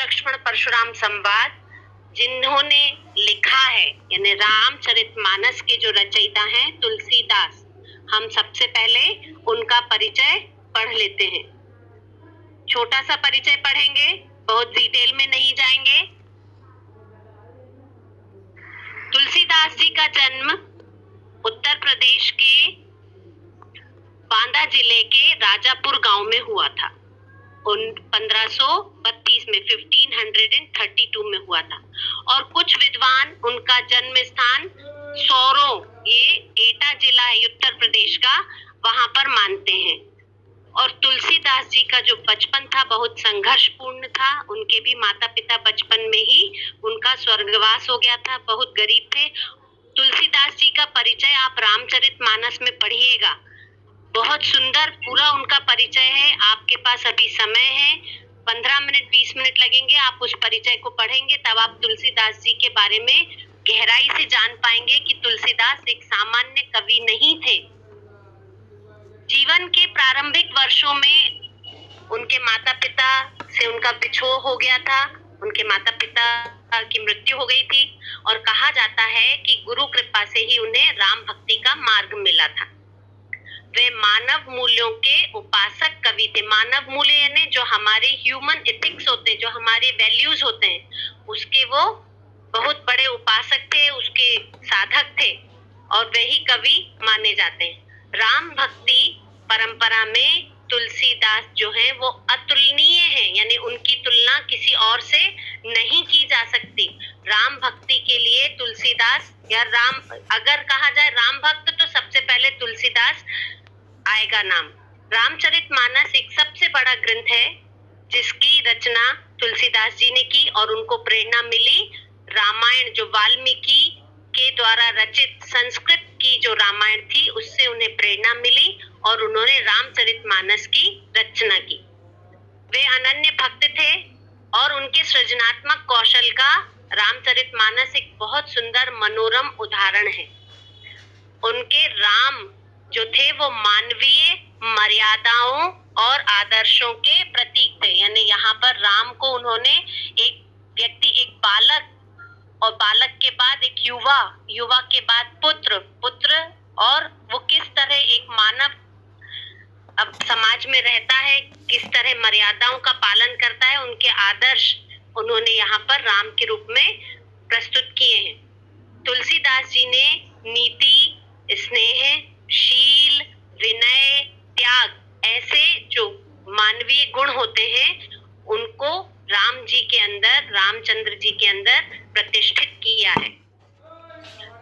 लक्ष्मण परशुराम संवाद जिन्होंने लिखा है, यानी रामचरितमानस के जो रचयिता हैं तुलसीदास, हम सबसे पहले उनका परिचय पढ़ लेते हैं। छोटा सा परिचय पढ़ेंगे, बहुत डिटेल में नहीं जाएंगे। तुलसीदास जी का जन्म उत्तर प्रदेश के बांदा जिले के राजापुर गांव में हुआ था। 1532 में 1532 में हुआ था। और कुछ विद्वान उनका जन्म स्थान सौरो, ये एटा जिला है उत्तर प्रदेश का, वहां पर मानते हैं। और तुलसीदास जी का जो बचपन था बहुत संघर्षपूर्ण था। उनके भी माता पिता बचपन में ही उनका स्वर्गवास हो गया था, बहुत गरीब थे। तुलसीदास जी का परिचय आप रामचरितमानस में पढ़िएगा, बहुत सुंदर पूरा उनका परिचय है। आपके पास अभी समय है, 15 मिनट 20 मिनट लगेंगे, आप उस परिचय को पढ़ेंगे, तब आप तुलसीदास जी के बारे में गहराई से जान पाएंगे कि तुलसीदास एक सामान्य कवि नहीं थे। जीवन के प्रारंभिक वर्षों में उनके माता पिता से उनका बिछोह हो गया था, उनके माता पिता की मृत्यु हो गई थी। और कहा जाता है कि गुरु कृपा से ही उन्हें राम भक्ति का मार्ग मिला था। वे मानव मूल्यों के उपासक कवि थे। मानव मूल्य यानी जो हमारे ह्यूमन एथिक्स होते हैं, जो हमारे वैल्यूज होते हैं, उसके वो बहुत बड़े उपासक थे, उसके साधक थे, और वे ही कवि माने जाते हैं। राम भक्ति परंपरा में तुलसीदास जो है वो अतुलनीय है, यानी उनकी तुलना किसी और से नहीं की जा सकती। राम भक्ति के लिए तुलसीदास, या राम अगर कहा जाए राम भक्त, तो सबसे पहले तुलसीदास आएगा नाम। रामचरितमानस एक सबसे बड़ा ग्रंथ है जिसकी रचना तुलसीदास जी ने की, और उनको प्रेरणा मिली रामायण, जो वाल्मीकि के द्वारा रचित संस्कृत की जो रामायण थी उससे उन्हें प्रेरणा मिली और उन्होंने रामचरितमानस की रचना की। वे अनन्य भक्त थे और उनके सृजनात्मक कौशल का रामचरितमानस एक बहुत सुंदर मनोरम उदाहरण है। उनके राम जो थे वो मानवीय मर्यादाओं और आदर्शों के प्रतीक थे, यानी यहाँ पर राम को उन्होंने एक व्यक्ति, एक बालक, और बालक के बाद एक युवा, युवा के बाद पुत्र, पुत्र, और वो किस तरह एक मानव अब समाज में रहता है, किस तरह मर्यादाओं का पालन करता है, उनके आदर्श उन्होंने यहाँ पर राम के रूप में प्रस्तुत किए हैं। तुलसीदास जी ने नीति, स्नेह, शील, विनय, त्याग, ऐसे जो मानवीय गुण होते हैं उनको राम जी के अंदर, रामचंद्र जी के अंदर प्रतिष्ठित किया है।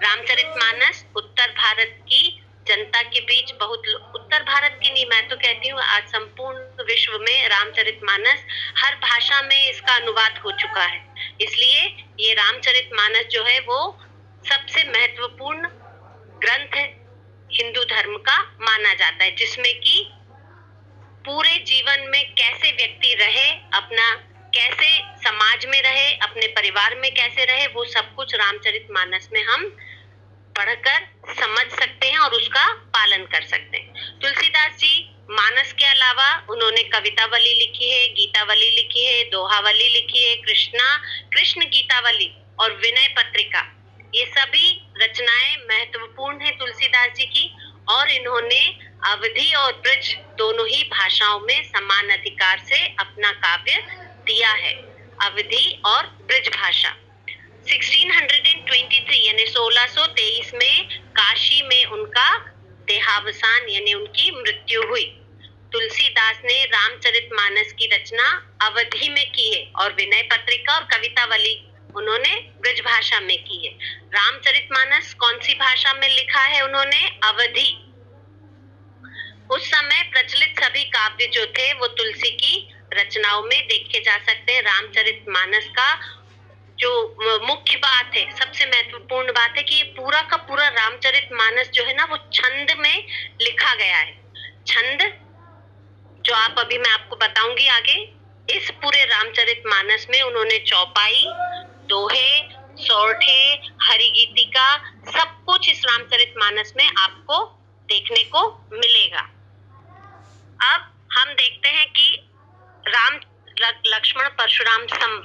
रामचरितमानस उत्तर भारत की जनता के बीच बहुत, उत्तर भारत की नहीं, मैं तो कहती हूँ आज संपूर्ण विश्व में रामचरितमानस हर भाषा में इसका अनुवाद हो चुका है। इसलिए ये रामचरितमानस जो है वो सबसे महत्वपूर्ण ग्रंथ हिंदू धर्म का माना जाता है, जिसमें कि पूरे जीवन में कैसे व्यक्ति रहे, अपना कैसे समाज में रहे, अपने परिवार में कैसे रहे, वो सब कुछ रामचरितमानस में हम पढ़कर समझ सकते हैं और उसका पालन कर सकते हैं। तुलसीदास जी मानस के अलावा उन्होंने कवितावली लिखी है, गीतावली लिखी है, दोहावली लिखी है, कृष्ण गीतावली और विनय पत्रिका, ये सभी रचनाएं महत्वपूर्ण है तुलसीदास जी की। और इन्होंने अवधी और ब्रज दोनों ही भाषाओं में समान अधिकार से अपना काव्य दिया है, अवधी और ब्रज भाषा। 1623 यानी 1623 में काशी में उनका देहावसान यानी उनकी मृत्यु हुई। तुलसीदास ने रामचरितमानस की रचना अवधी में की है और विनय पत्रिका और कवितावली उन्होंने ब्रज भाषा में की है। रामचरितमानस कौन सी भाषा में लिखा है उन्होंने? अवधी। उस समय प्रचलित सभी काव्य जो थे वो तुलसी की रचनाओं में देखे जा सकते हैं। रामचरितमानस का जो मुख्य बात है, सबसे महत्वपूर्ण बात है कि ये पूरा का पूरा रामचरितमानस जो है ना वो छंद में लिखा गया है। छंद जो आप अभी मैं आपको बताऊंगी आगे, इस पूरे रामचरितमानस में उन्होंने चौपाई, दोहे, सौरठे, हरिगीतिका, सब कुछ इस रामचरितमानस में आपको देखने को मिलेगा। अब हम देखते हैं कि राम लक्ष्मण परशुराम संवाद